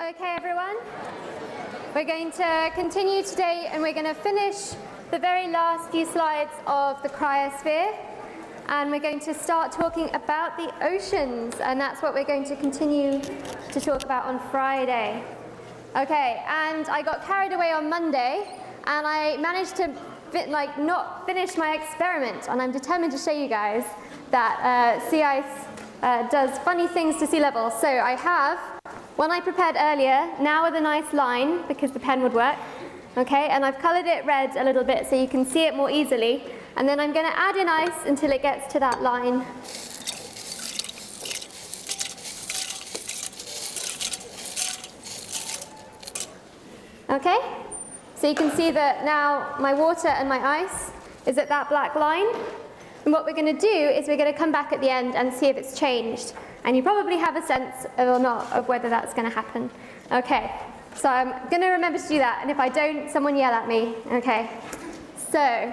Okay, everyone. We're going to continue today, and we're going to finish the very last few slides of the cryosphere. And we're going to start talking about the oceans, and that's what we're going to continue to talk about on Friday. Okay, and I got carried away on Monday, and I managed to not finish my experiment, and I'm determined to show you guys that sea ice does funny things to sea level. So I have one I prepared earlier, now with a nice line, because the pen would work, okay, and I've colored it red a little bit so you can see it more easily, and then I'm going to add in ice until it gets to that line. Okay, so you can see that now my water and my ice is at that black line, and what we're going to do is we're going to come back at the end and see if it's changed. And you probably have a sense or not of whether that's going to happen. Okay, so I'm going to remember to do that, and if I don't, someone yell at me. Okay, so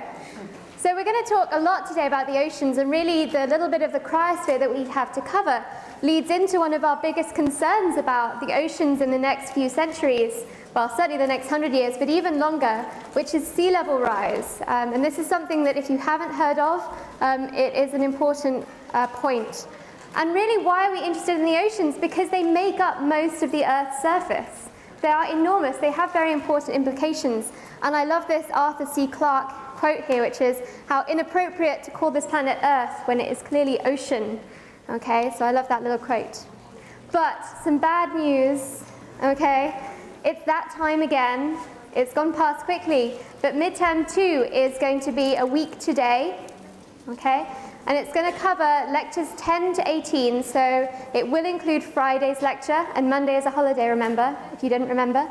we're going to talk a lot today about the oceans, and really the little bit of the cryosphere that we have to cover leads into one of our biggest concerns about the oceans in the next few centuries, well, certainly the next 100 years, but even longer, which is sea level rise. And this is something that if you haven't heard of, it is an important point. And really, why are we interested in the oceans? Because they make up most of the Earth's surface. They are enormous. They have very important implications. And I love this Arthur C. Clarke quote here, which is how inappropriate to call this planet Earth when it is clearly ocean. Okay, so I love that little quote. But some bad news, okay? It's that time again. It's gone past quickly. But midterm 2 is going to be a week today, okay? And it's going to cover lectures 10 to 18, so it will include Friday's lecture, and Monday is a holiday, remember, if you didn't remember.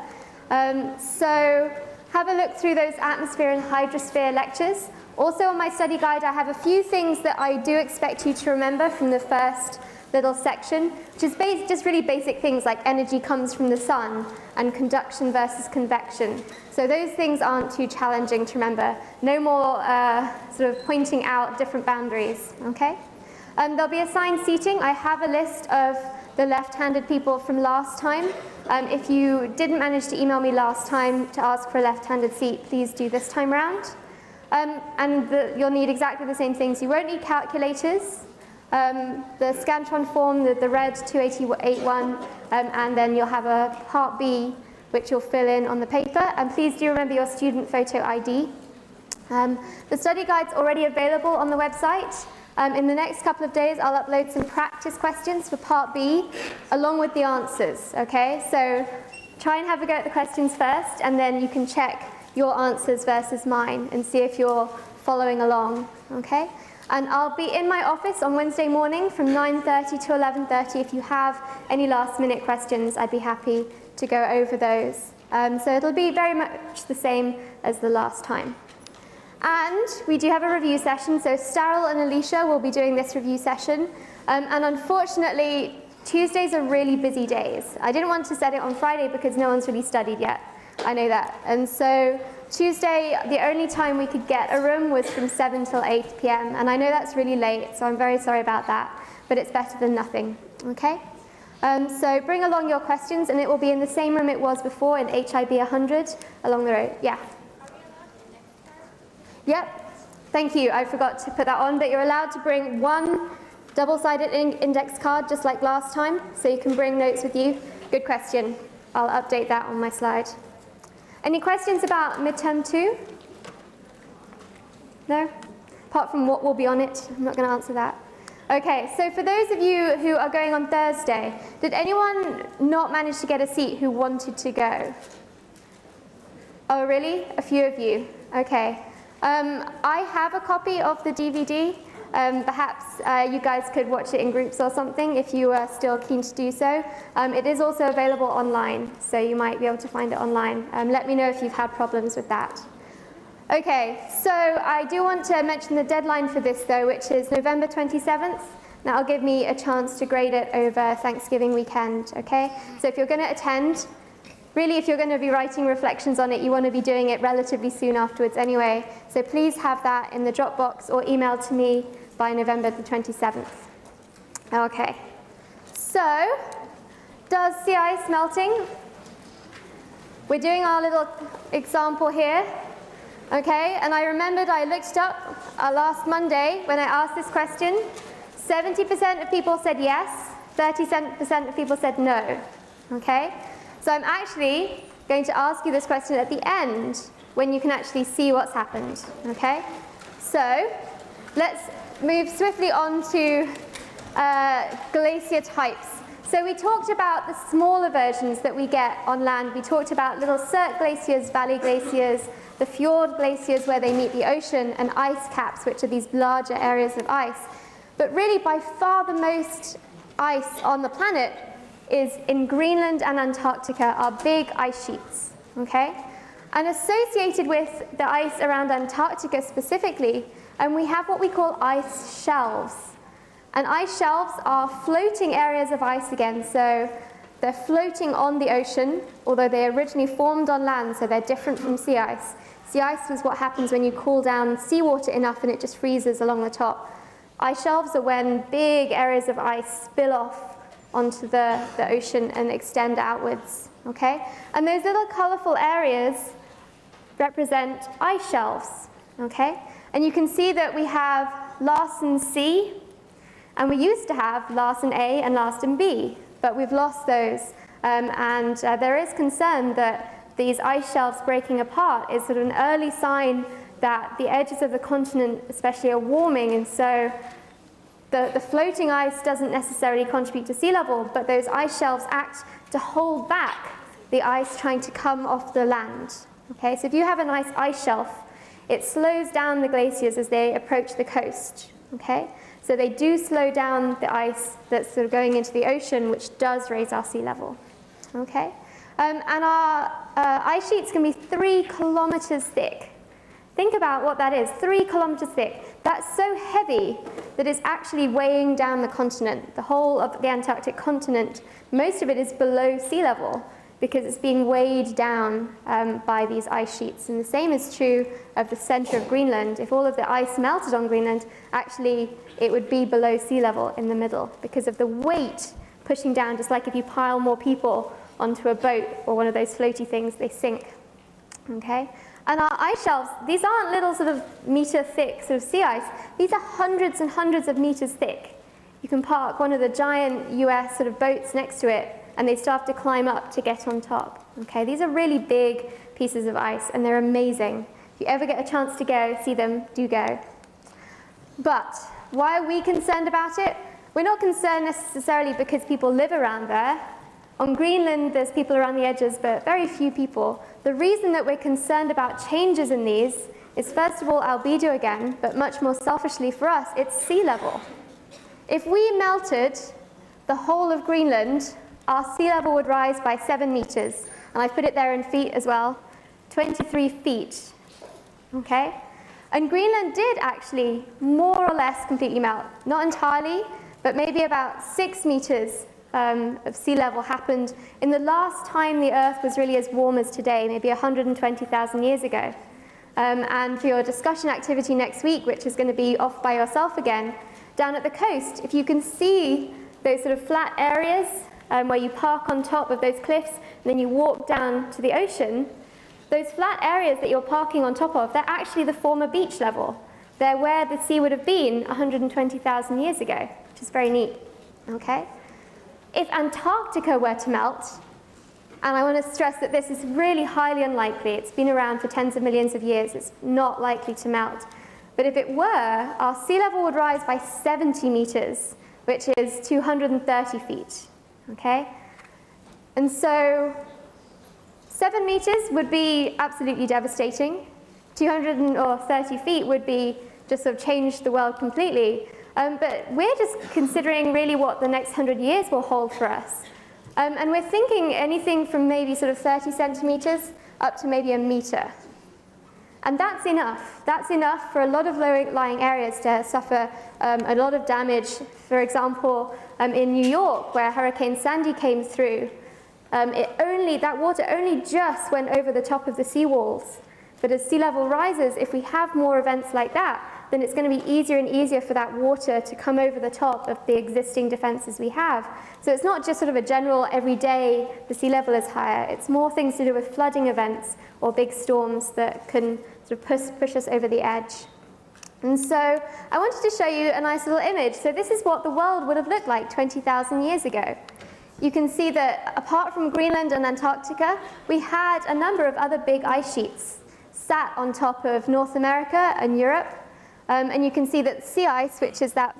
So have a look through those atmosphere and hydrosphere lectures. Also on my study guide, I have a few things that I do expect you to remember from the first little section, which is just really basic things like energy comes from the sun and conduction versus convection. So those things aren't too challenging to remember. No more sort of pointing out different boundaries, okay? There'll be assigned seating. I have a list of the left-handed people from last time. If you didn't manage to email me last time to ask for a left-handed seat, please do this time round. You'll need exactly the same things. You won't need calculators. The Scantron form, the red 2881, and then you'll have a part B, which you'll fill in on the paper. And please do remember your student photo ID. The study guide's already available on the website. In the next couple of days, I'll upload some practice questions for part B, along with the answers, okay? So try and have a go at the questions first, and then you can check your answers versus mine and see if you're following along, okay? And I'll be in my office on Wednesday morning from 9:30 to 11:30. If you have any last-minute questions, I'd be happy to go over those. So it'll be very much the same as the last time. And we do have a review session, so Starrell and Alicia will be doing this review session. And unfortunately, Tuesdays are really busy days. I didn't want to set it on Friday because no one's really studied yet. I know that. And so Tuesday, the only time we could get a room was from 7 till 8 p.m. And I know that's really late, so I'm very sorry about that. But it's better than nothing, okay? So bring along your questions, and it will be in the same room it was before in HIB 100 along the road. Yeah? Yep. Thank you. I forgot to put that on, but you're allowed to bring one double-sided index card, just like last time, so you can bring notes with you. Good question. I'll update that on my slide. Any questions about midterm 2? No? Apart from what will be on it, I'm not going to answer that. Okay, so for those of you who are going on Thursday, did anyone not manage to get a seat who wanted to go? Oh, really? A few of you. Okay. I have a copy of the DVD. Perhaps you guys could watch it in groups or something if you are still keen to do so. It is also available online, so you might be able to find it online. Let me know if you've had problems with that. Okay, so I do want to mention the deadline for this, though, which is November 27th. That'll give me a chance to grade it over Thanksgiving weekend, okay? So if you're going to attend, really, if you're going to be writing reflections on it, you want to be doing it relatively soon afterwards anyway. So please have that in the Dropbox or email to me by November the 27th. Okay. So, does sea ice melting we're doing our little example here, okay? And I remembered I looked it up last Monday when I asked this question. 70% of people said yes, 30% of people said no, okay? So I'm actually going to ask you this question at the end when you can actually see what's happened, okay? So let's move swiftly on to glacier types. So we talked about the smaller versions that we get on land. We talked about little cirque glaciers, valley glaciers, the fjord glaciers where they meet the ocean, and ice caps, which are these larger areas of ice. But really, by far the most ice on the planet is in Greenland and Antarctica, are big ice sheets, okay? And associated with the ice around Antarctica specifically, we have what we call ice shelves. And ice shelves are floating areas of ice again, so they're floating on the ocean, although they originally formed on land, so they're different from sea ice. Sea ice is what happens when you cool down seawater enough and it just freezes along the top. Ice shelves are when big areas of ice spill off onto the ocean and extend outwards, okay? And those little colorful areas represent ice shelves, okay? And you can see that we have Larsen C, and we used to have Larsen A and Larsen B, but we've lost those. And there is concern that these ice shelves breaking apart is sort of an early sign that the edges of the continent especially are warming, and so the floating ice doesn't necessarily contribute to sea level, but those ice shelves act to hold back the ice trying to come off the land. Okay, so if you have a nice ice shelf, it slows down the glaciers as they approach the coast. Okay, so they do slow down the ice that's sort of going into the ocean, which does raise our sea level. Okay, and our ice sheets can be 3 kilometers thick. Think about what that is, 3 kilometers thick. That's so heavy that it's actually weighing down the continent. The whole of the Antarctic continent, most of it is below sea level because it's being weighed down by these ice sheets. And the same is true of the center of Greenland. If all of the ice melted on Greenland, actually it would be below sea level in the middle because of the weight pushing down, just like if you pile more people onto a boat or one of those floaty things, they sink. Okay? And our ice shelves, these aren't little sort of meter thick sort of sea ice. These are hundreds and hundreds of meters thick. You can park one of the giant US sort of boats next to it, and they still have to climb up to get on top. Okay, these are really big pieces of ice, and they're amazing. If you ever get a chance to go see them, do go. But why are we concerned about it? We're not concerned necessarily because people live around there. On Greenland, there's people around the edges, but very few people. The reason that we're concerned about changes in these is, first of all, albedo again, but much more selfishly for us, it's sea level. If we melted the whole of Greenland, our sea level would rise by 7 meters. And I put it there in feet as well, 23 feet, okay? And Greenland did actually more or less completely melt. Not entirely, but maybe about 6 meters of sea level happened in the last time the Earth was really as warm as today, maybe 120,000 years ago. And for your discussion activity next week, which is going to be off by yourself again, down at the coast, if you can see those sort of flat areas where you park on top of those cliffs and then you walk down to the ocean, those flat areas that you're parking on top of, they're actually the former beach level. They're where the sea would have been 120,000 years ago, which is very neat. Okay? If Antarctica were to melt, and I want to stress that this is really highly unlikely, it's been around for tens of millions of years, it's not likely to melt. But if it were, our sea level would rise by 70 meters, which is 230 feet, okay? And so 7 meters would be absolutely devastating. 230 feet would be just sort of change the world completely. But we're just considering really what the next 100 years will hold for us. And we're thinking anything from maybe sort of 30 centimeters up to maybe a meter. And that's enough. That's enough for a lot of low-lying areas to suffer a lot of damage. For example, in New York, where Hurricane Sandy came through, that water only just went over the top of the seawalls. But as sea level rises, if we have more events like that, then it's going to be easier and easier for that water to come over the top of the existing defenses we have. So it's not just sort of a general everyday the sea level is higher. It's more things to do with flooding events or big storms that can sort of push us over the edge. And so I wanted to show you a nice little image. So this is what the world would have looked like 20,000 years ago. You can see that apart from Greenland and Antarctica, we had a number of other big ice sheets sat on top of North America and Europe. And you can see that sea ice, which is that,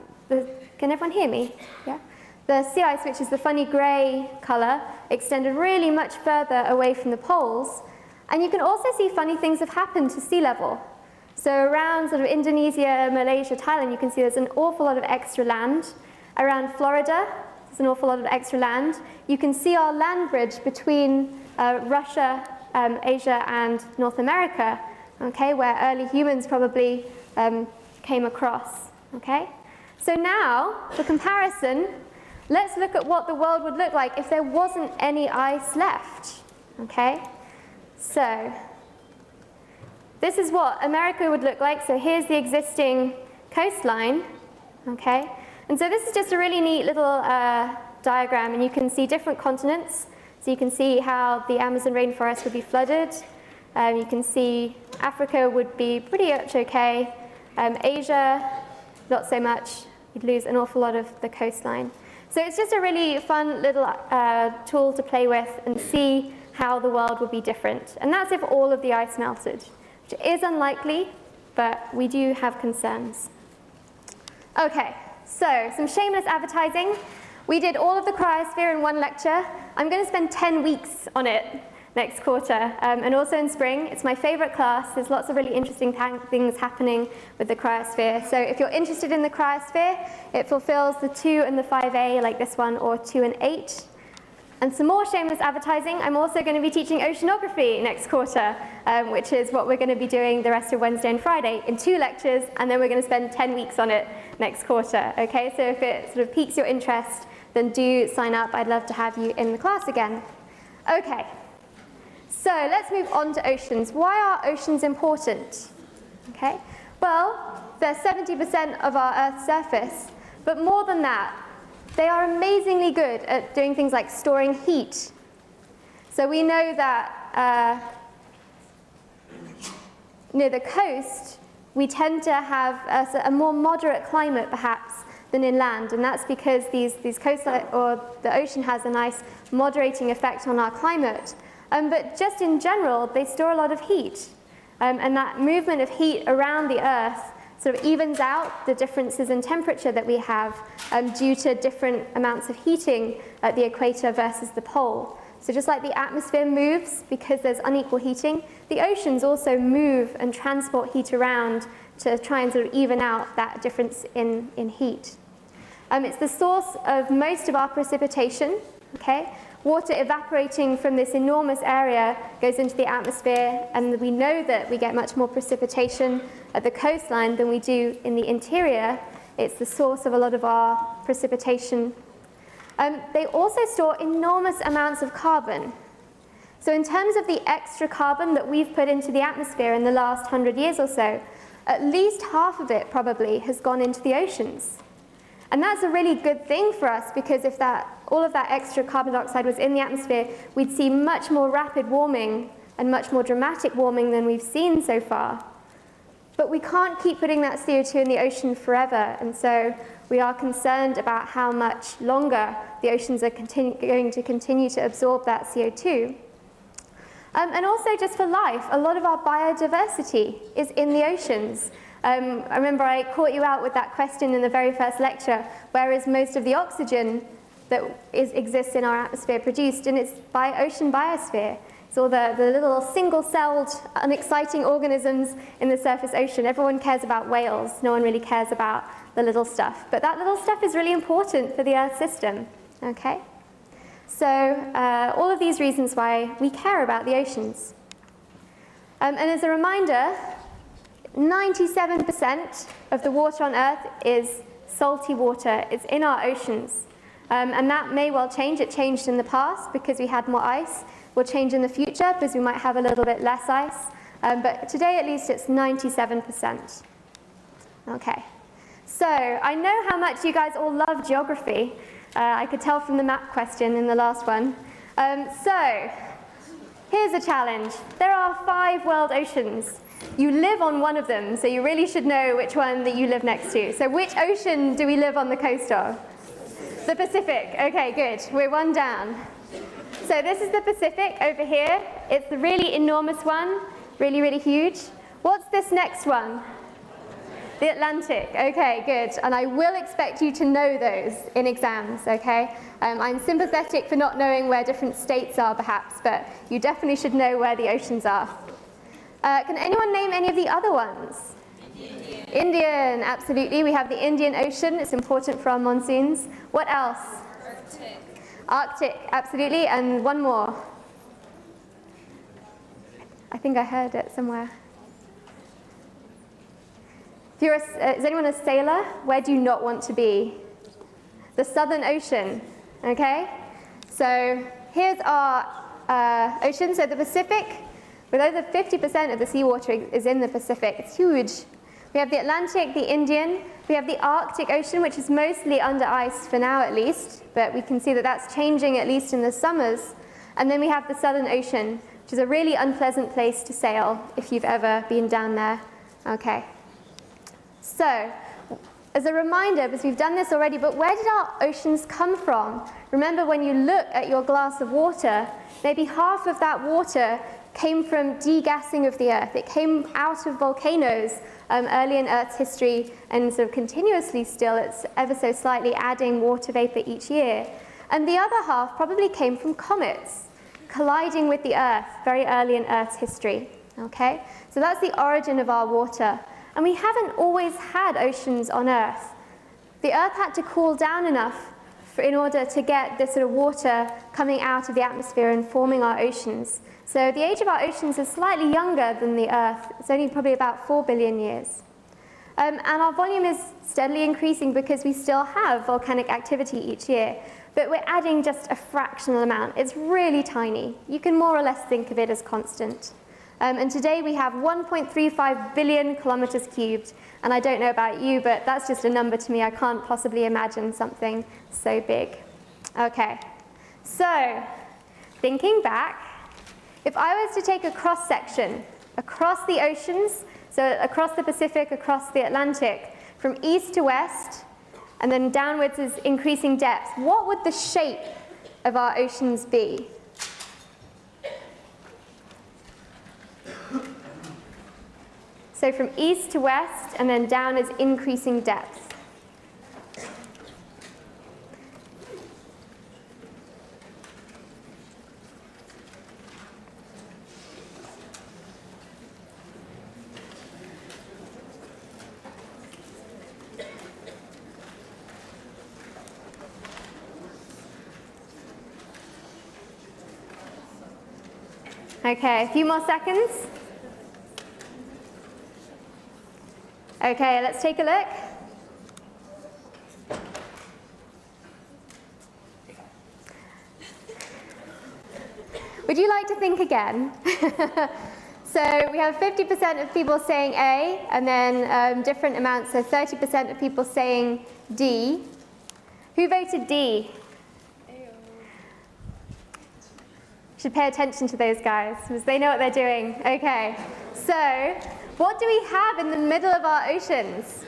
can everyone hear me? Yeah? The sea ice, which is the funny gray color, extended really much further away from the poles. And you can also see funny things have happened to sea level. So around sort of Indonesia, Malaysia, Thailand, you can see there's an awful lot of extra land. Around Florida, there's an awful lot of extra land. You can see our land bridge between Russia, Asia, and North America, okay, where early humans probably came across, okay? So now, for comparison, let's look at what the world would look like if there wasn't any ice left, okay? So this is what America would look like. So here's the existing coastline, okay? And so this is just a really neat little diagram, and you can see different continents. So you can see how the Amazon rainforest would be flooded. You can see Africa would be pretty much okay. Asia, not so much. You'd lose an awful lot of the coastline. So it's just a really fun little tool to play with and see how the world would be different. And that's if all of the ice melted, which is unlikely, but we do have concerns. Okay, so some shameless advertising. We did all of the cryosphere in one lecture. I'm going to spend 10 weeks on it next quarter, and also in spring. It's my favorite class. There's lots of really interesting things happening with the cryosphere. So if you're interested in the cryosphere, it fulfills the 2 and the 5A like this one, or 2 and 8. And some more shameless advertising. I'm also going to be teaching oceanography next quarter, which is what we're going to be doing the rest of Wednesday and Friday in 2 lectures, and then we're going to spend 10 weeks on it next quarter. Okay, so if it sort of piques your interest, then do sign up. I'd love to have you in the class again. Okay, so let's move on to oceans. Why are oceans important? Okay, well, they're 70% of our Earth's surface, but more than that, they are amazingly good at doing things like storing heat. So we know that near the coast, we tend to have a more moderate climate, perhaps, than inland, and that's because these coastal, or the ocean has a nice moderating effect on our climate. But just in general, they store a lot of heat, and that movement of heat around the Earth sort of evens out the differences in temperature that we have due to different amounts of heating at the equator versus the pole. So just like the atmosphere moves because there's unequal heating, the oceans also move and transport heat around to try and sort of even out that difference in heat. It's the source of most of our precipitation, okay? Water evaporating from this enormous area goes into the atmosphere, and we know that we get much more precipitation at the coastline than we do in the interior. It's the source of a lot of our precipitation. They also store enormous amounts of carbon. So in terms of the extra carbon that we've put into the atmosphere in the last 100 years or so, at least half of it probably has gone into the oceans. And that's a really good thing for us, because if all of that extra carbon dioxide was in the atmosphere, we'd see much more rapid warming and much more dramatic warming than we've seen so far. But we can't keep putting that CO2 in the ocean forever, and so we are concerned about how much longer the oceans are going to continue to absorb that CO2. And also just for life, a lot of our biodiversity is in the oceans. I remember I caught you out with that question in the very first lecture, where is most of the oxygen that exists in our atmosphere produced? And it's by ocean biosphere. It's all the little single-celled, unexciting organisms in the surface ocean. Everyone cares about whales. No one really cares about the little stuff. But that little stuff is really important for the Earth system, okay? So all of these reasons why we care about the oceans. And as a reminder, 97% of the water on Earth is salty water. It's in our oceans. And that may well change. It changed in the past because we had more ice. Will change in the future because we might have a little bit less ice. But today, at least, it's 97%. Okay. So I know how much you guys all love geography. I could tell from the map question in the last one. So here's a challenge. There are 5 world oceans. You live on one of them, so you really should know which one that you live next to. So which ocean do we live on the coast of? The Pacific. Okay, good. We're one down. So this is the Pacific over here. It's the really enormous one, really, really huge. What's this next one? The Atlantic. Okay, good. And I will expect you to know those in exams, okay? I'm sympathetic for not knowing where different states are, perhaps, but you definitely should know where the oceans are. Can anyone name any of the other ones? Indian, absolutely. We have the Indian Ocean. It's important for our monsoons. What else? Arctic. Arctic, absolutely. And one more. I think I heard it somewhere. If you're is anyone a sailor? Where do you not want to be? The Southern Ocean, okay? So here's our ocean. So the Pacific, with over 50% of the seawater is in the Pacific. It's huge. We have the Atlantic, the Indian. We have the Arctic Ocean, which is mostly under ice for now at least, but we can see that that's changing at least in the summers. And then we have the Southern Ocean, which is a really unpleasant place to sail if you've ever been down there. Okay. So, as a reminder, because we've done this already, but where did our oceans come from? Remember, when you look at your glass of water, maybe half of that water came from degassing of the Earth. It came out of volcanoes early in Earth's history, and sort of continuously still, it's ever so slightly adding water vapor each year. And the other half probably came from comets colliding with the Earth very early in Earth's history. Okay? So that's the origin of our water. And we haven't always had oceans on Earth. The Earth had to cool down enough in order to get this sort of water coming out of the atmosphere and forming our oceans. So the age of our oceans is slightly younger than the Earth. It's only probably about 4 billion years. And our volume is steadily increasing because we still have volcanic activity each year. But we're adding just a fractional amount. It's really tiny. You can more or less think of it as constant. And today we have 1.35 billion kilometers cubed. And I don't know about you, but that's just a number to me. I can't possibly imagine something so big. Okay, so thinking back, if I was to take a cross-section across the oceans, so across the Pacific, across the Atlantic, from east to west, and then downwards is increasing depth, what would the shape of our oceans be? So from east to west, and then down is increasing depth. Okay, a few more seconds. Okay, let's take a look. Would you like to think again? So we have 50% of people saying A, and then different amounts, so 30% of people saying D. Who voted D? Should pay attention to those guys, because they know what they're doing. Okay, so what do we have in the middle of our oceans?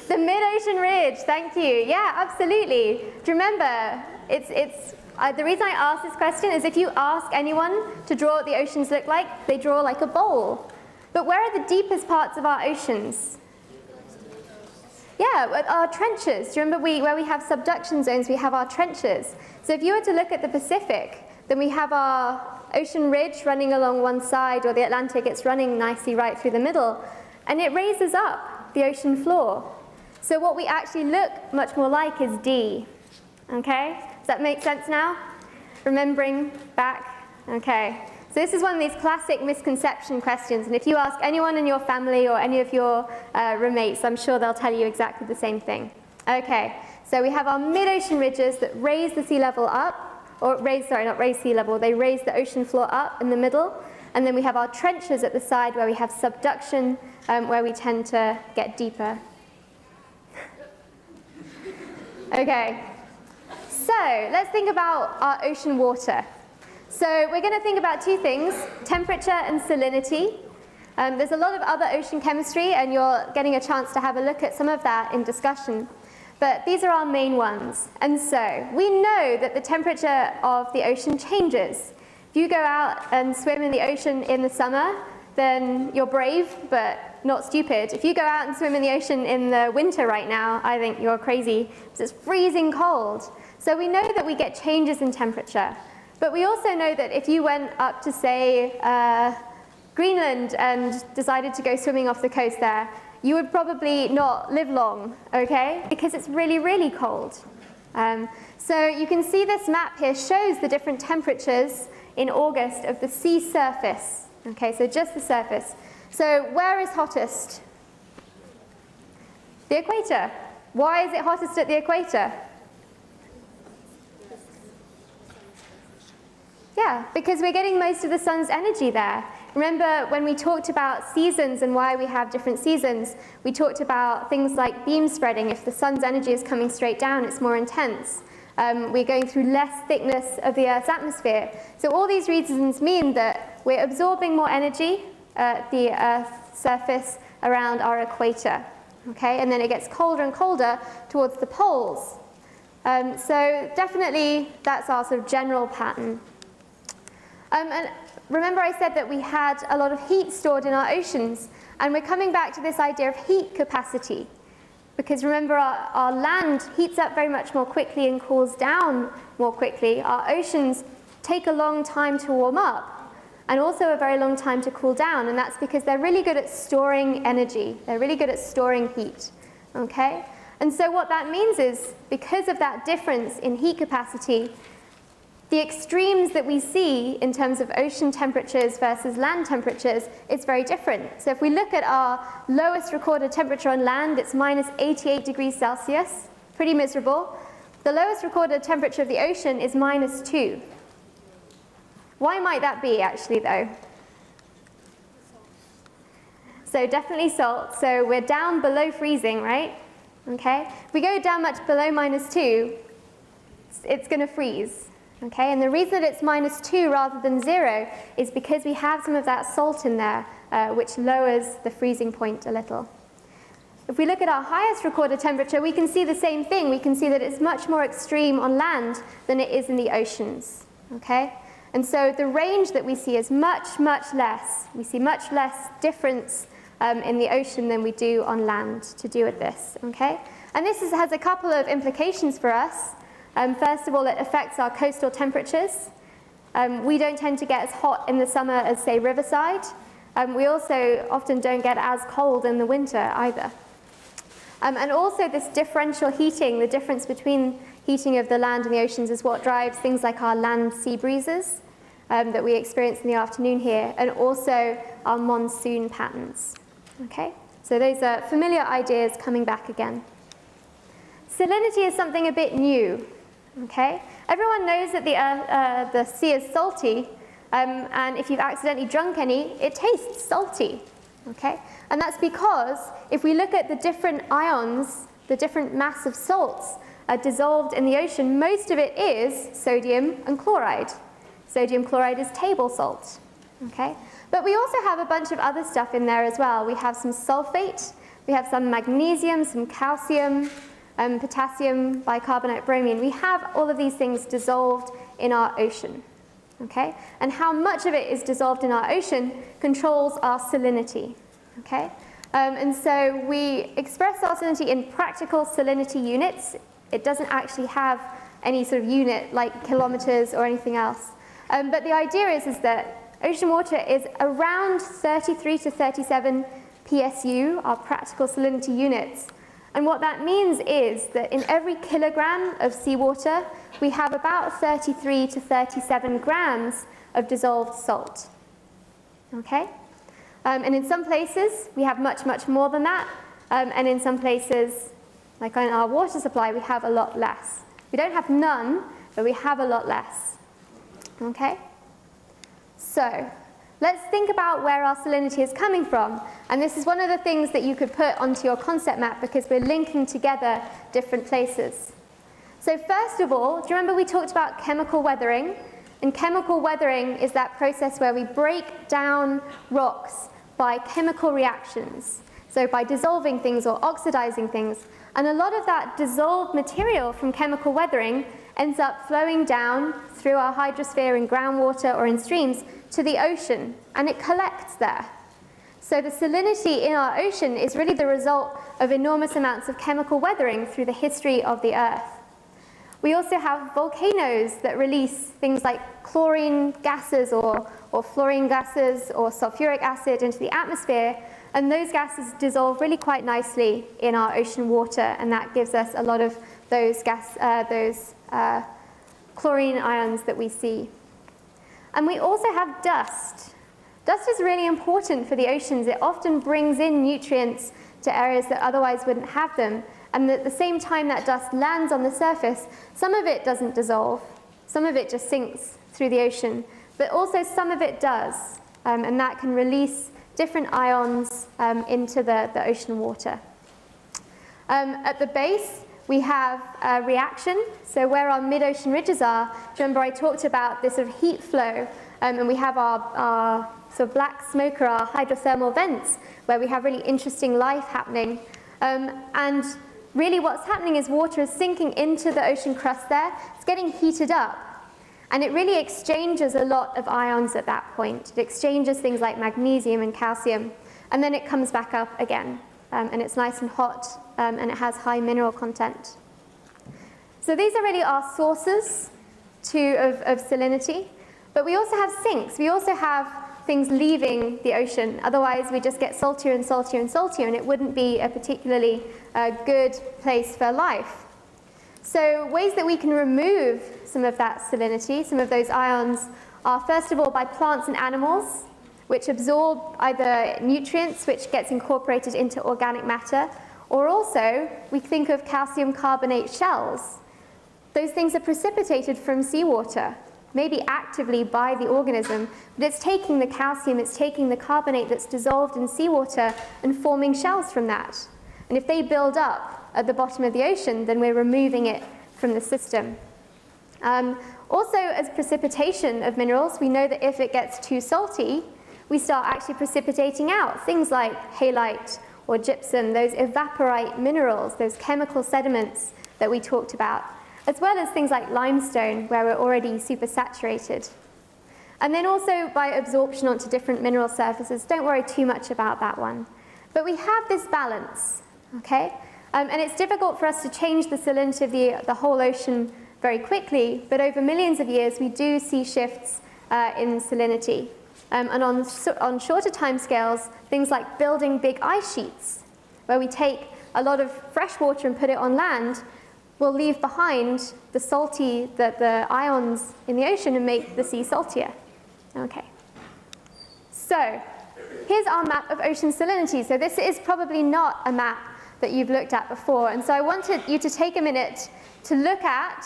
The mid-ocean ridge, thank you. Yeah, absolutely. Do you remember, the reason I asked this question is if you ask anyone to draw what the oceans look like, they draw like a bowl. But where are the deepest parts of our oceans? Yeah, our trenches. Do you remember where we have subduction zones, we have our trenches. So if you were to look at the Pacific, then we have our ocean ridge running along one side, or the Atlantic, it's running nicely right through the middle, and it raises up the ocean floor. So what we actually look much more like is D. Okay? Does that make sense now? Remembering back? Okay. So this is one of these classic misconception questions, and if you ask anyone in your family or any of your roommates, I'm sure they'll tell you exactly the same thing. Okay, so we have our mid-ocean ridges that raise the sea level up, or not raise sea level, they raise the ocean floor up in the middle, and then we have our trenches at the side where we have subduction, where we tend to get deeper. Okay, so let's think about our ocean water. So we're going to think about two things, temperature and salinity. There's a lot of other ocean chemistry, and you're getting a chance to have a look at some of that in discussion. But these are our main ones. And so we know that the temperature of the ocean changes. If you go out and swim in the ocean in the summer, then you're brave, but not stupid. If you go out and swim in the ocean in the winter right now, I think you're crazy, because it's freezing cold. So we know that we get changes in temperature. But we also know that if you went up to, say, Greenland and decided to go swimming off the coast there, you would probably not live long, okay? Because it's really, really cold. So you can see this map here shows the different temperatures in August of the sea surface. Okay, so just the surface. So where is hottest? The equator. Why is it hottest at the equator? Yeah, because we're getting most of the sun's energy there. Remember when we talked about seasons and why we have different seasons, we talked about things like beam spreading. If the sun's energy is coming straight down, it's more intense. We're going through less thickness of the Earth's atmosphere. So all these reasons mean that we're absorbing more energy at the Earth's surface around our equator. Okay? And then it gets colder and colder towards the poles. So definitely that's our sort of general pattern. And remember I said that we had a lot of heat stored in our oceans, and we're coming back to this idea of heat capacity. Because remember, our land heats up very much more quickly and cools down more quickly. Our oceans take a long time to warm up, and also a very long time to cool down, and that's because they're really good at storing energy. They're really good at storing heat, okay? And so what that means is, because of that difference in heat capacity, the extremes that we see in terms of ocean temperatures versus land temperatures, it's very different. So if we look at our lowest recorded temperature on land, it's minus 88 degrees Celsius, pretty miserable. The lowest recorded temperature of the ocean is minus 2. Why might that be, actually, though? So definitely salt. So we're down below freezing, right? Okay. If we go down much below minus 2, it's going to freeze. Okay, and the reason that it's minus 2 rather than 0 is because we have some of that salt in there, which lowers the freezing point a little. If we look at our highest recorded temperature, we can see the same thing. We can see that it's much more extreme on land than it is in the oceans. Okay, and so the range that we see is much, much less. We see much less difference in the ocean than we do on land to do with this. Okay, and this has a couple of implications for us. First of all, it affects our coastal temperatures. We don't tend to get as hot in the summer as, say, Riverside. We also often don't get as cold in the winter either. And also this differential heating, the difference between heating of the land and the oceans, is what drives things like our land sea breezes that we experience in the afternoon here, and also our monsoon patterns. Okay? So those are familiar ideas coming back again. Salinity is something a bit new. Okay? Everyone knows that the sea is salty, and if you've accidentally drunk any, it tastes salty. Okay? And that's because if we look at the different ions, the different mass of salts dissolved in the ocean, most of it is sodium and chloride. Sodium chloride is table salt. Okay? But we also have a bunch of other stuff in there as well. We have some sulfate, we have some magnesium, some calcium, potassium, bicarbonate, bromine. We have all of these things dissolved in our ocean. Okay? And how much of it is dissolved in our ocean controls our salinity. Okay? And so we express our salinity in practical salinity units. It doesn't actually have any sort of unit like kilometers or anything else. But the idea is that ocean water is around 33 to 37 PSU, our practical salinity units. And what that means is that in every kilogram of seawater, we have about 33 to 37 grams of dissolved salt. Okay? And in some places, we have much, much more than that. And in some places, like in our water supply, we have a lot less. We don't have none, but we have a lot less. Okay? So, let's think about where our salinity is coming from. And this is one of the things that you could put onto your concept map, because we're linking together different places. So first of all, do you remember we talked about chemical weathering? And chemical weathering is that process where we break down rocks by chemical reactions. So by dissolving things or oxidizing things. And a lot of that dissolved material from chemical weathering ends up flowing down through our hydrosphere in groundwater or in streams to the ocean, and it collects there. So the salinity in our ocean is really the result of enormous amounts of chemical weathering through the history of the Earth. We also have volcanoes that release things like chlorine gases or fluorine gases or sulfuric acid into the atmosphere, and those gases dissolve really quite nicely in our ocean water, and that gives us a lot of those chlorine ions that we see. And we also have dust. Dust is really important for the oceans. It often brings in nutrients to areas that otherwise wouldn't have them. And at the same time that dust lands on the surface, some of it doesn't dissolve. Some of it just sinks through the ocean. But also some of it does. And that can release different ions into the ocean water. At the base, we have a reaction. So where our mid-ocean ridges are, do you remember I talked about this sort of heat flow, and we have our sort of black smoke or our hydrothermal vents, where we have really interesting life happening. And really what's happening is water is sinking into the ocean crust there. It's getting heated up. And it really exchanges a lot of ions at that point. It exchanges things like magnesium and calcium. And then it comes back up again. And it's nice and hot, and it has high mineral content. So these are really our sources of salinity. But we also have sinks. We also have things leaving the ocean. Otherwise, we just get saltier and saltier and saltier, and it wouldn't be a particularly good place for life. So ways that we can remove some of that salinity, some of those ions, are first of all by plants and animals, which absorb either nutrients, which gets incorporated into organic matter, or also we think of calcium carbonate shells. Those things are precipitated from seawater, maybe actively by the organism, but it's taking the calcium, it's taking the carbonate that's dissolved in seawater and forming shells from that. And if they build up at the bottom of the ocean, then we're removing it from the system. Also, as precipitation of minerals, we know that if it gets too salty, we start actually precipitating out things like halite or gypsum, those evaporite minerals, those chemical sediments that we talked about, as well as things like limestone, where we're already supersaturated. And then also by absorption onto different mineral surfaces. Don't worry too much about that one. But we have this balance, okay? And it's difficult for us to change the salinity of the whole ocean very quickly, but over millions of years, we do see shifts in salinity. And on shorter timescales, things like building big ice sheets, where we take a lot of fresh water and put it on land, will leave behind the ions in the ocean and make the sea saltier. Okay. So here's our map of ocean salinity. So this is probably not a map that you've looked at before. And so I wanted you to take a minute to look at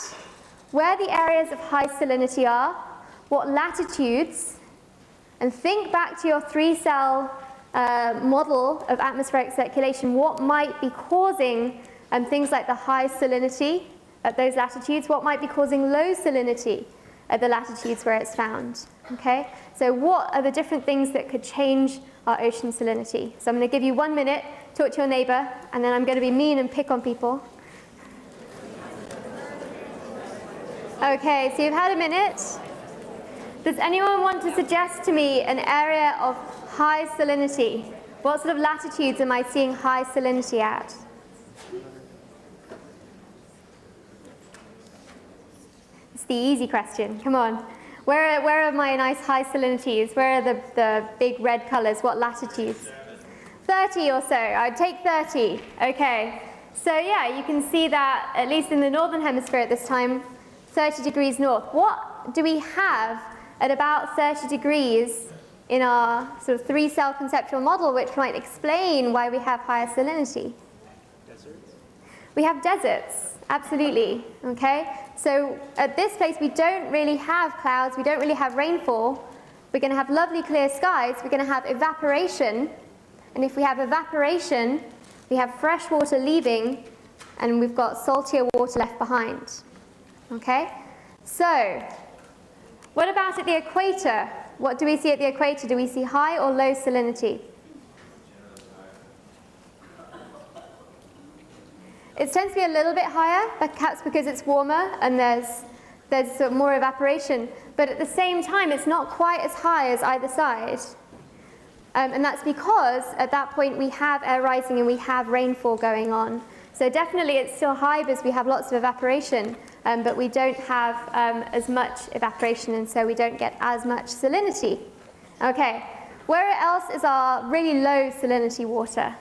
where the areas of high salinity are, what latitudes, and think back to your 3-cell model of atmospheric circulation. What might be causing things like the high salinity at those latitudes? What might be causing low salinity at the latitudes where it's found? Okay? So what are the different things that could change our ocean salinity? So I'm going to give you 1 minute, talk to your neighbor, and then I'm going to be mean and pick on people. Okay, so you've had a minute. Does anyone want to suggest to me an area of high salinity? What sort of latitudes am I seeing high salinity at? It's the easy question. Come on. Where are my nice high salinities? Where are the big red colors? What latitudes? 30 or so. I'd take 30. Okay. So yeah, you can see that at least in the northern hemisphere at this time, 30 degrees north. What do we have at about 30 degrees in our sort of 3-cell conceptual model, which might explain why we have higher salinity? Deserts? We have deserts, absolutely, okay? So at this place, we don't really have clouds, we don't really have rainfall. We're going to have lovely clear skies, we're going to have evaporation, and if we have evaporation, we have fresh water leaving, and we've got saltier water left behind. Okay? So, what about at the equator? What do we see at the equator? Do we see high or low salinity? It tends to be a little bit higher, perhaps because it's warmer and there's sort of more evaporation. But at the same time, it's not quite as high as either side. And that's because at that point we have air rising and we have rainfall going on. So definitely it's still high because we have lots of evaporation, but we don't have as much evaporation, and so we don't get as much salinity. Okay, where else is our really low salinity water?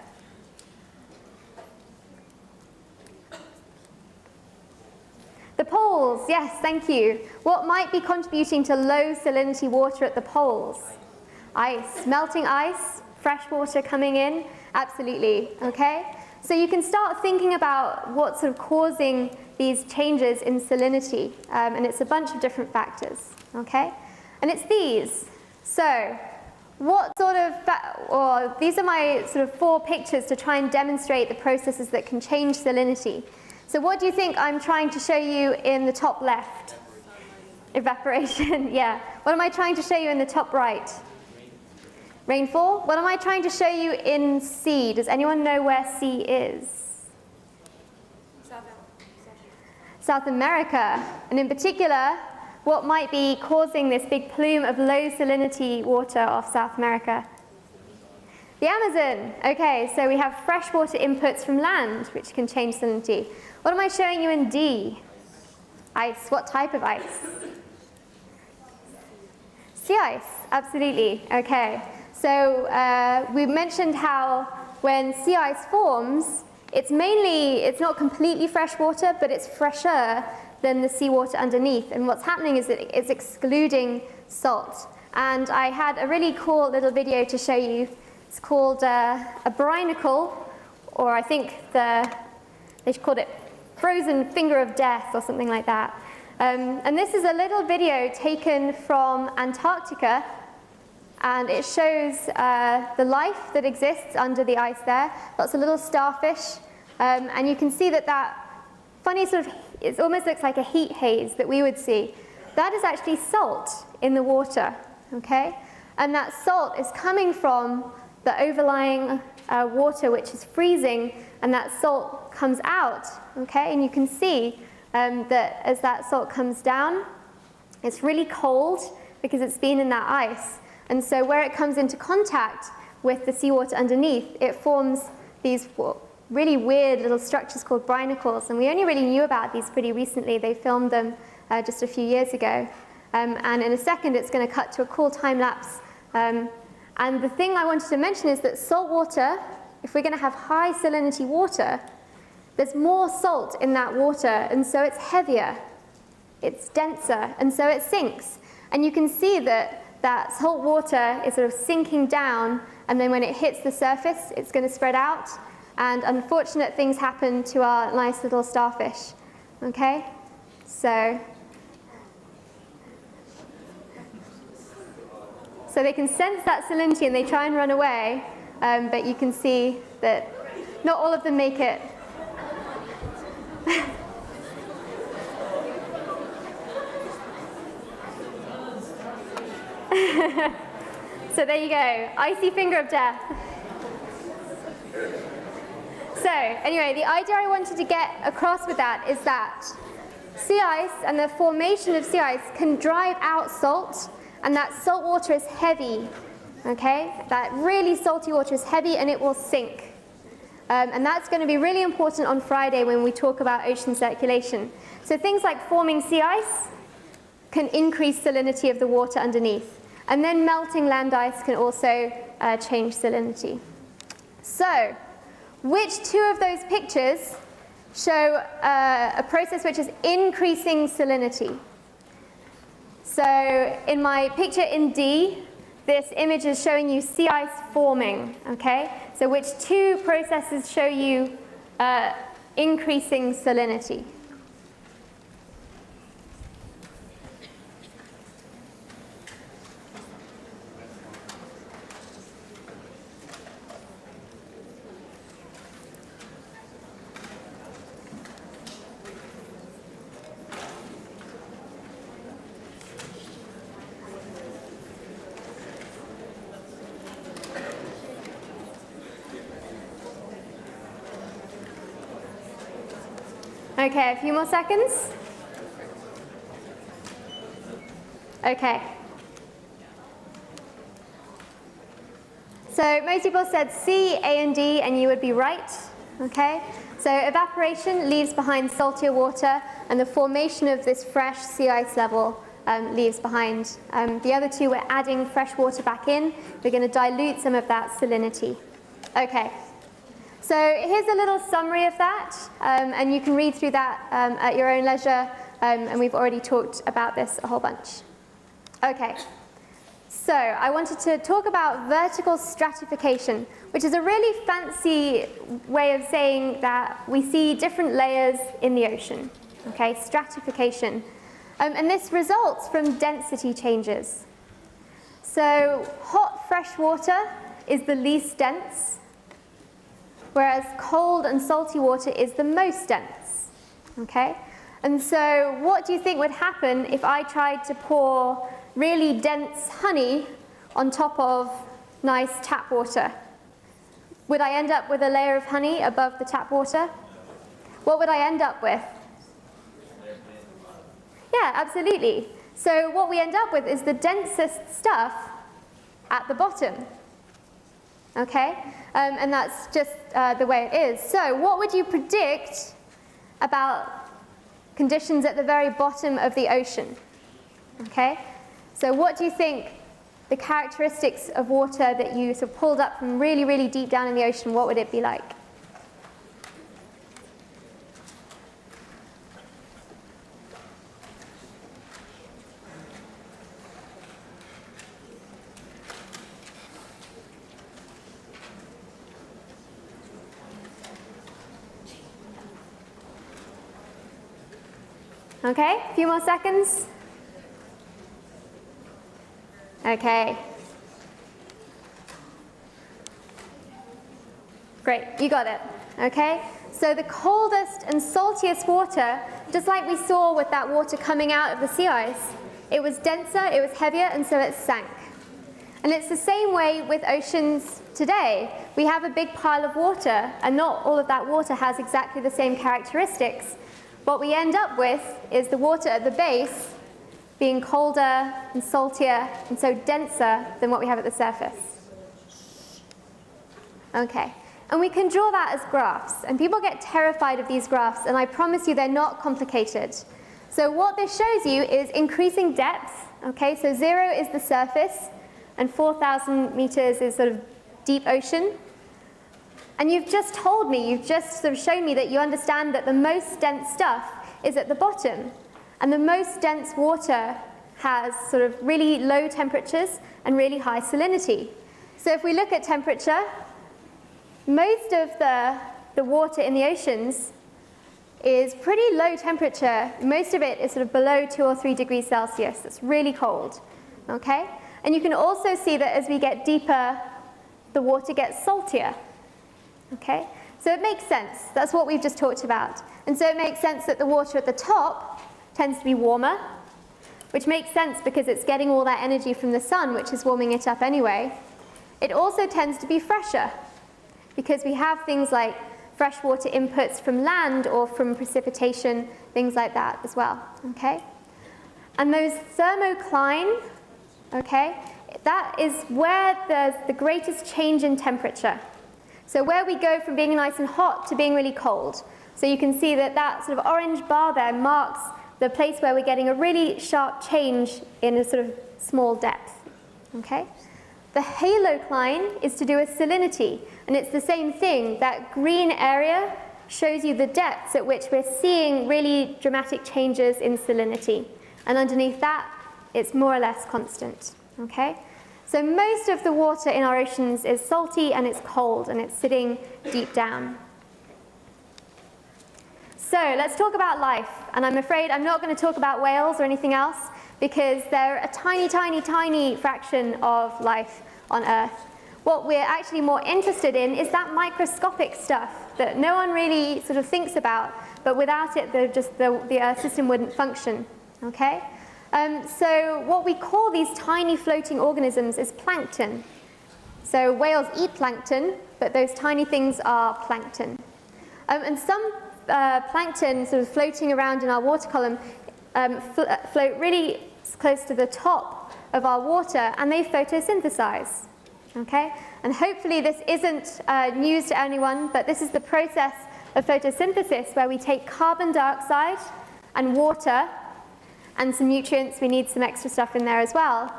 The poles, yes, thank you. What might be contributing to low salinity water at the poles? Ice, melting ice, fresh water coming in, absolutely, okay? So you can start thinking about what's sort of causing these changes in salinity, and it's a bunch of different factors, okay? And it's these. So what sort of, these are my sort of 4 pictures to try and demonstrate the processes that can change salinity. So what do you think I'm trying to show you in the top left? Evaporation, yeah. What am I trying to show you in the top right? Rainfall. What am I trying to show you in C? Does anyone know where C is? South America. And in particular, what might be causing this big plume of low salinity water off South America? The Amazon. Okay, so we have freshwater inputs from land, which can change salinity. What am I showing you in D? Ice. What type of ice? Sea ice, absolutely. Okay, so we mentioned how when sea ice forms, it's not completely fresh water, but it's fresher than the seawater underneath. And what's happening is that it's excluding salt. And I had a really cool little video to show you. It's called a brinacle, or I think they called it frozen finger of death or something like that. And this is a little video taken from Antarctica, and it shows the life that exists under the ice there. Lots of little starfish, and you can see that funny sort of, it almost looks like a heat haze that we would see. That is actually salt in the water, okay? And that salt is coming from the overlying water, which is freezing, and that salt comes out, okay? And you can see that as that salt comes down, it's really cold because it's been in that ice. And so where it comes into contact with the seawater underneath, it forms these really weird little structures called brinicles. And we only really knew about these pretty recently. They filmed them just a few years ago. And in a second, it's going to cut to a cool time lapse. And the thing I wanted to mention is that salt water, if we're going to have high salinity water, there's more salt in that water, and so it's heavier, it's denser, and so it sinks. And you can see that that salt water is sort of sinking down, and then when it hits the surface, it's going to spread out, and unfortunate things happen to our nice little starfish, okay? So they can sense that salinity and they try and run away, but you can see that not all of them make it. So there you go, icy finger of death. So anyway, the idea I wanted to get across with that is that sea ice and the formation of sea ice can drive out salt, and that salt water is heavy, okay? That really salty water is heavy and it will sink. And that's going to be really important on Friday when we talk about ocean circulation. So things like forming sea ice can increase salinity of the water underneath. And then melting land ice can also change salinity. So, which 2 of those pictures show a process which is increasing salinity? So, in my picture in D, this image is showing you sea ice forming, okay? So which 2 processes show you increasing salinity? Okay, a few more seconds. Okay. So most people said C, A, and D, and you would be right. Okay. So evaporation leaves behind saltier water, and the formation of this fresh sea ice level leaves behind. The other two, we're adding fresh water back in. We're going to dilute some of that salinity. Okay. So here's a little summary of that, and you can read through that at your own leisure, and we've already talked about this a whole bunch. Okay. So I wanted to talk about vertical stratification, which is a really fancy way of saying that we see different layers in the ocean. Okay, stratification. And this results from density changes. So hot fresh water is the least dense, whereas cold and salty water is the most dense. Okay? And so what do you think would happen if I tried to pour really dense honey on top of nice tap water? Would I end up with a layer of honey above the tap water? What would I end up with? Yeah, absolutely. So what we end up with is the densest stuff at the bottom. Okay? And that's just the way it is. So what would you predict about conditions at the very bottom of the ocean? Okay? So what do you think the characteristics of water that you sort of pulled up from really, really deep down in the ocean, what would it be like? Okay, a few more seconds. Okay. Great, you got it. Okay? So the coldest and saltiest water, just like we saw with that water coming out of the sea ice, it was denser, it was heavier, and so it sank. And it's the same way with oceans today. We have a big pile of water, and not all of that water has exactly the same characteristics. What we end up with is the water at the base being colder and saltier and so denser than what we have at the surface. Okay, and we can draw that as graphs, and people get terrified of these graphs, and I promise you they're not complicated. So what this shows you is increasing depth. Okay, so 0 is the surface, and 4,000 meters is sort of deep ocean. And you've just told me, you've just sort of shown me that you understand that the most dense stuff is at the bottom. And the most dense water has sort of really low temperatures and really high salinity. So if we look at temperature, most of the water in the oceans is pretty low temperature. Most of it is sort of below 2 or 3 degrees Celsius. It's really cold. Okay? And you can also see that as we get deeper, the water gets saltier. Okay? So it makes sense. That's what we've just talked about. And so it makes sense that the water at the top tends to be warmer, which makes sense because it's getting all that energy from the sun, which is warming it up anyway. It also tends to be fresher because we have things like freshwater inputs from land or from precipitation, things like that as well. Okay? And those thermocline, okay, that is where there's the greatest change in temperature. So where we go from being nice and hot to being really cold. So you can see that that sort of orange bar there marks the place where we're getting a really sharp change in a sort of small depth. Okay? The halocline is to do with salinity, and it's the same thing. That green area shows you the depths at which we're seeing really dramatic changes in salinity. And underneath that, it's more or less constant. Okay? So most of the water in our oceans is salty and it's cold and it's sitting deep down. So let's talk about life. And I'm afraid I'm not going to talk about whales or anything else because they're a tiny, tiny, tiny fraction of life on Earth. What we're actually more interested in is that microscopic stuff that no one really sort of thinks about, but without it, the Earth system wouldn't function. Okay? So what we call these tiny floating organisms is plankton. So whales eat plankton, but those tiny things are plankton. And some plankton sort of floating around in our water column float really close to the top of our water, and they photosynthesize. Okay? And hopefully this isn't news to anyone, but this is the process of photosynthesis where we take carbon dioxide and water and some nutrients. We need some extra stuff in there as well.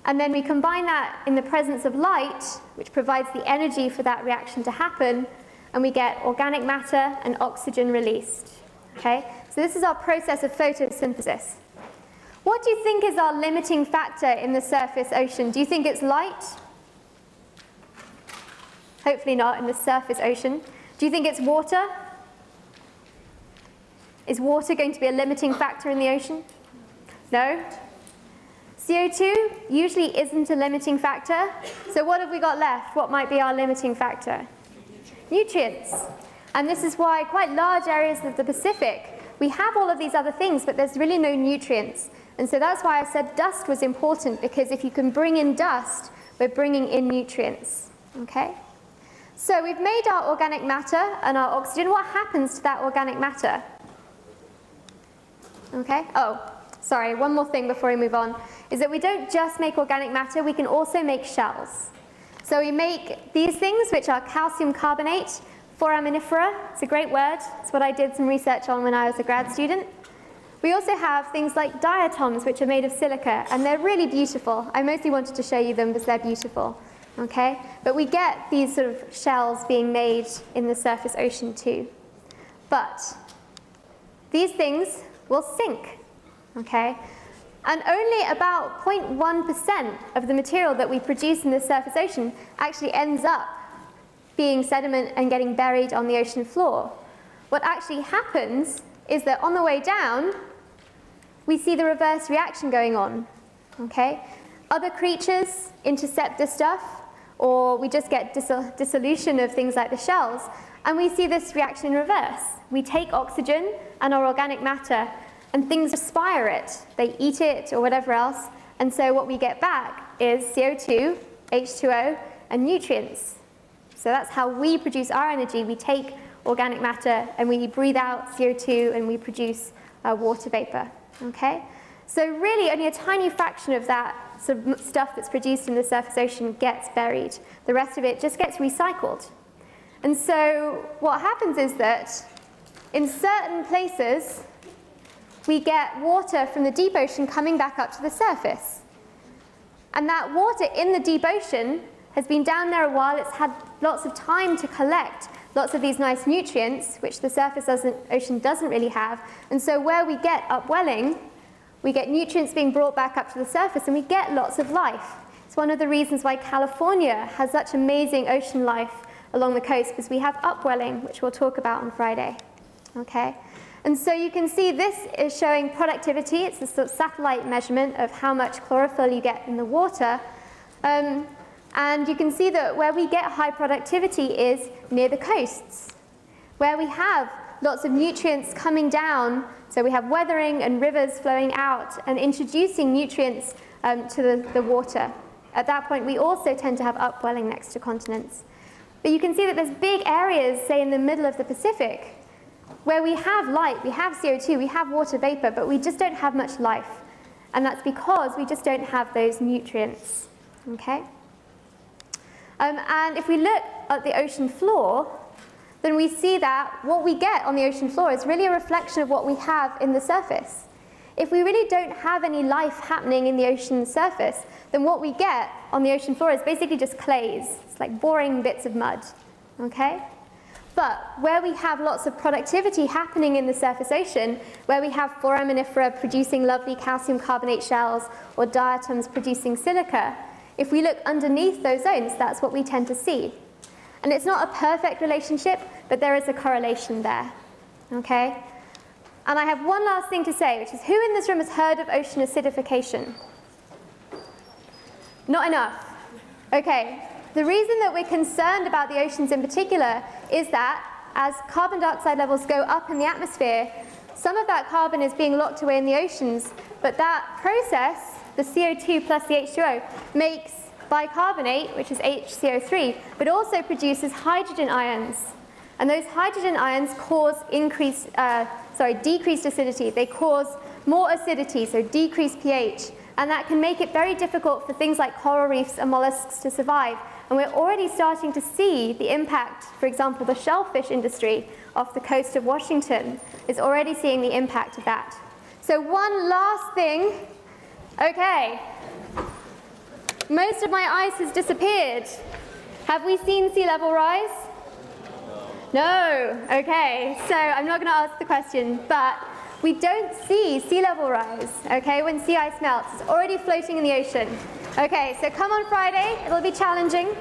And then we combine that in the presence of light, which provides the energy for that reaction to happen, and we get organic matter and oxygen released. Okay? So this is our process of photosynthesis. What do you think is our limiting factor in the surface ocean? Do you think it's light? Hopefully not in the surface ocean. Do you think it's water? Is water going to be a limiting factor in the ocean? No? CO2 usually isn't a limiting factor. So what have we got left? What might be our limiting factor? Nutrients. And this is why quite large areas of the Pacific, we have all of these other things, but there's really no nutrients. And so that's why I said dust was important, because if you can bring in dust, we're bringing in nutrients. Okay? So we've made our organic matter and our oxygen. What happens to that organic matter? Okay? Oh, sorry, one more thing before we move on, is that we don't just make organic matter, we can also make shells. So we make these things, which are calcium carbonate, foraminifera. It's a great word. It's what I did some research on when I was a grad student. We also have things like diatoms, which are made of silica, and they're really beautiful. I mostly wanted to show you them because they're beautiful. Okay? But we get these sort of shells being made in the surface ocean too. But these things will sink. Okay? And only about 0.1% of the material that we produce in the surface ocean actually ends up being sediment and getting buried on the ocean floor. What actually happens is that on the way down, we see the reverse reaction going on. Okay? Other creatures intercept this stuff, or we just get dissolution of things like the shells, and we see this reaction in reverse. We take oxygen and our organic matter, and things aspire it. They eat it or whatever else, and so what we get back is CO2, H2O, and nutrients. So that's how we produce our energy. We take organic matter and we breathe out CO2 and we produce water vapor. Okay? So really only a tiny fraction of that sort of stuff that's produced in the surface ocean gets buried. The rest of it just gets recycled. And so what happens is that in certain places, we get water from the deep ocean coming back up to the surface. And that water in the deep ocean has been down there a while. It's had lots of time to collect lots of these nice nutrients, which the surface ocean doesn't really have. And so where we get upwelling, we get nutrients being brought back up to the surface, and we get lots of life. It's one of the reasons why California has such amazing ocean life along the coast, because we have upwelling, which we'll talk about on Friday. Okay? And so you can see this is showing productivity. It's a sort of satellite measurement of how much chlorophyll you get in the water. And you can see that where we get high productivity is near the coasts, where we have lots of nutrients coming down. So we have weathering and rivers flowing out and introducing nutrients to the water. At that point, we also tend to have upwelling next to continents. But you can see that there's big areas, say in the middle of the Pacific, where we have light, we have CO2, we have water vapor, but we just don't have much life. And that's because we just don't have those nutrients. Okay? And if we look at the ocean floor, then we see that what we get on the ocean floor is really a reflection of what we have in the surface. If we really don't have any life happening in the ocean surface, then what we get on the ocean floor is basically just clays. It's like boring bits of mud. Okay? But where we have lots of productivity happening in the surface ocean, where we have foraminifera producing lovely calcium carbonate shells or diatoms producing silica, if we look underneath those zones, that's what we tend to see. And it's not a perfect relationship, but there is a correlation there. Okay? And I have one last thing to say, which is, who in this room has heard of ocean acidification? Not enough. Okay. The reason that we're concerned about the oceans in particular is that as carbon dioxide levels go up in the atmosphere, some of that carbon is being locked away in the oceans, but that process, the CO2 plus the H2O, makes bicarbonate, which is HCO3, but also produces hydrogen ions. And those hydrogen ions cause decreased acidity. They cause more acidity, so decreased pH. And that can make it very difficult for things like coral reefs and mollusks to survive. And we're already starting to see the impact, for example, the shellfish industry off the coast of Washington is already seeing the impact of that. So one last thing. Okay. Most of my ice has disappeared. Have we seen sea level rise? No. Okay. So I'm not going to ask the question, but we don't see sea level rise, okay, when sea ice melts. It's already floating in the ocean. Okay, so come on Friday. It'll be challenging.